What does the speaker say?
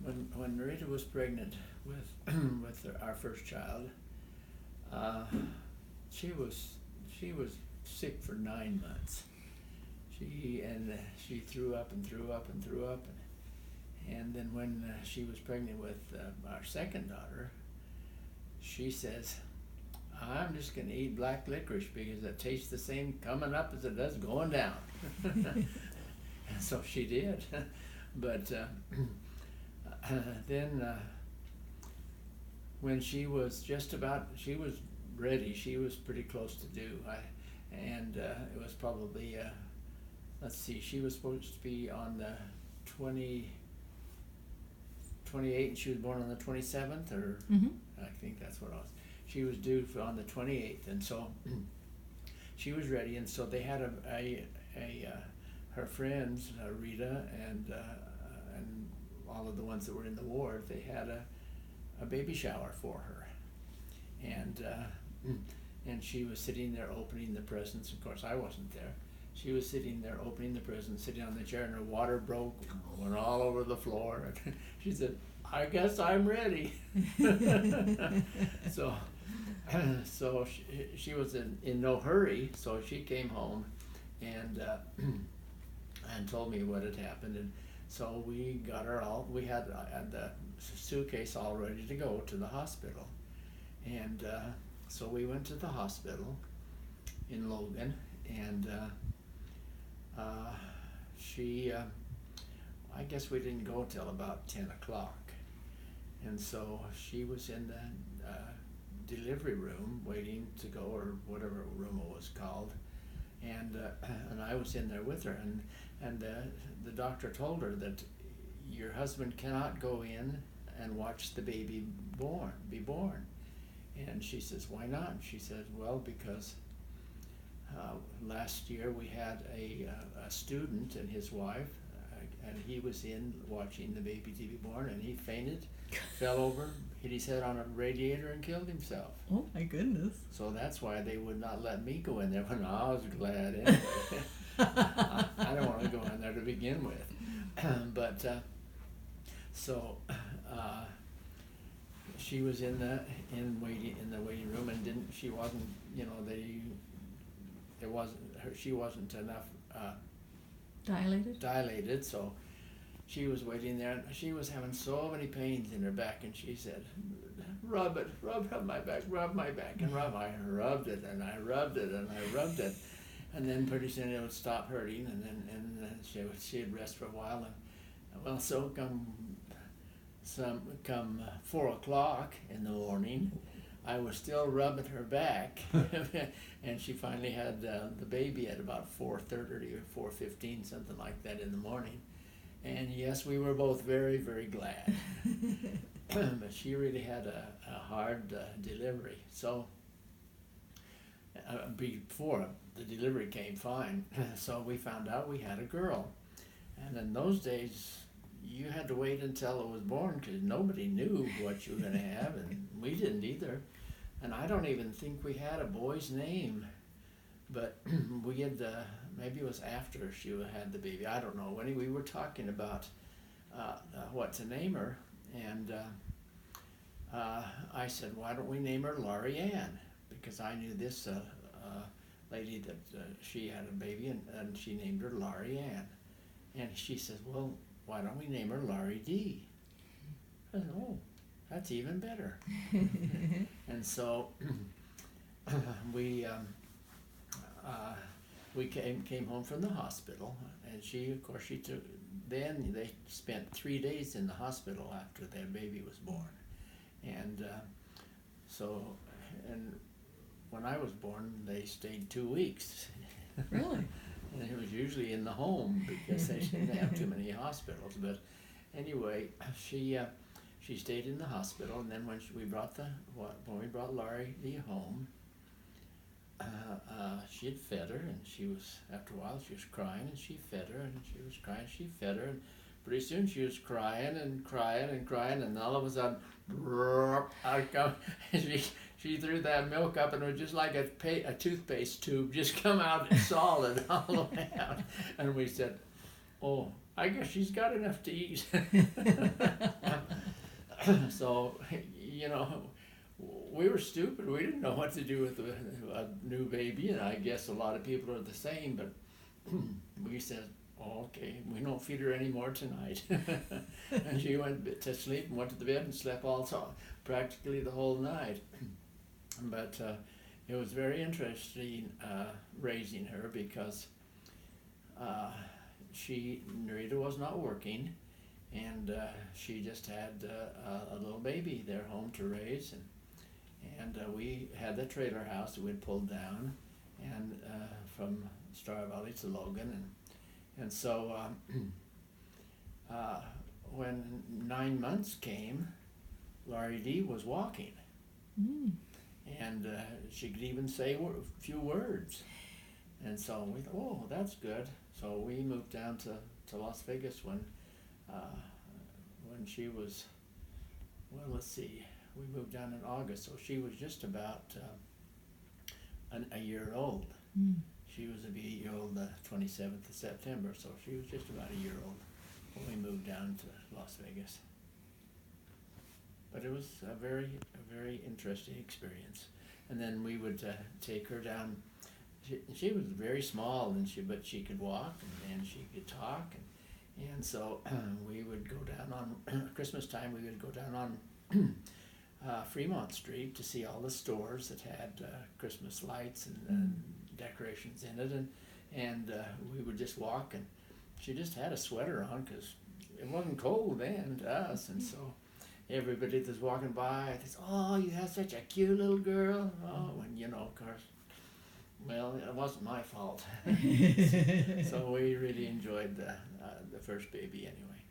when Rita was pregnant with our first child, uh, she was she was sick for 9 months. She threw up and threw up and threw up, and then when she was pregnant with our second daughter, she says, "I'm just going to eat black licorice because it tastes the same coming up as it does going down." And so she did, but then when she was ready. She was pretty close to due. And it was probably let's see, she was supposed to be on the 28th, and she was born on the 27th, or I think that's what it was. She was due on the 28th, and so she was ready, and so they had her friends, Rita and all of the ones that were in the ward. They had a baby shower for her, and she was sitting there opening the presents. Of course, I wasn't there. She was sitting there opening the presents, sitting on the chair, and her water broke, went all over the floor. She said, "I guess I'm ready." So she was in no hurry. So she came home and told me what had happened, and so we got her all. We had the suitcase all ready to go to the hospital, and so we went to the hospital in Logan, and I guess we didn't go till about 10 o'clock, and so she was in the delivery room waiting to go, or whatever room it was called, and I was in there with her, and the doctor told her that your husband cannot go in and watch the baby be born. And she says, "Why not?" She said, "Well, because last year we had a student and his wife, and he was in watching the baby to be born, and he fainted, fell over, hit his head on a radiator, and killed himself." Oh my goodness. So that's why they would not let me go in there when I was glad anyway. I don't want to go in there to begin with. But she was in the waiting room, and she wasn't she wasn't enough dilated, so she was waiting there, and she was having so many pains in her back, and she said, rub my back, and I rubbed it, and I rubbed it, and I rubbed it, and then pretty soon it would stop hurting, and then she'd rest for a while, and well, so come 4 o'clock in the morning, I was still rubbing her back, and she finally had the baby at about 4:30 or 4:15, something like that, in the morning. And yes, we were both very, very glad. But she really had a hard delivery. So before the delivery came fine, so we found out we had a girl. And in those days, you had to wait until it was born, because nobody knew what you were going to have, and we didn't either. And I don't even think we had a boy's name, but we had, maybe it was after she had the baby, I don't know. When we were talking about what to name her, and I said, "Why don't we name her Lauri Ann?" Because I knew this lady that she had a baby, and she named her Lauri Ann. And she said, "Well, why don't we name her Lauri Dee?" I said, "Oh, that's even better." And so we came home from the hospital, and then they spent 3 days in the hospital after their baby was born. And and when I was born, they stayed 2 weeks. Really? And it was usually in the home, because they didn't have too many hospitals. But anyway, she stayed in the hospital, and then when we brought Lauri Dee home, she had fed her, and after a while she was crying, and she fed her, and she was crying, she fed her, and pretty soon she was crying and crying and crying, and all of a sudden, out come, she threw that milk up, and it was just like a toothpaste tube just come out solid all the way out. And we said, "Oh, I guess she's got enough to eat. So, you know, we were stupid. We didn't know what to do with a new baby, and I guess a lot of people are the same, but we said, oh, okay, we don't feed her anymore tonight. And she went to sleep and went to the bed and slept practically the whole night. But it was very interesting raising her because Narita was not working, and she just had a little baby there home to raise, and we had the trailer house that we'd pulled down, and from Star Valley to Logan, and so when 9 months came, Lauri Dee was walking, and she could even say a few words, and so we thought, oh, that's good. So we moved down to Las Vegas when she was, well, let's see, we moved down in August, so she was just about a year old. She was a year-old the 27th of September, so she was just about a year old when we moved down to Las Vegas. But it was a very interesting experience. And then we would take her down. She was very small, but she could walk and she could talk, and so we would go down on Christmas time. We would go down on Fremont Street to see all the stores that had Christmas lights and decorations in it, and we would just walk, and she just had a sweater on because it wasn't cold then to us, and so everybody that was walking by, they said, oh, you have such a cute little girl. Oh, and you know, of course, well, it wasn't my fault. So we really enjoyed the first baby anyway.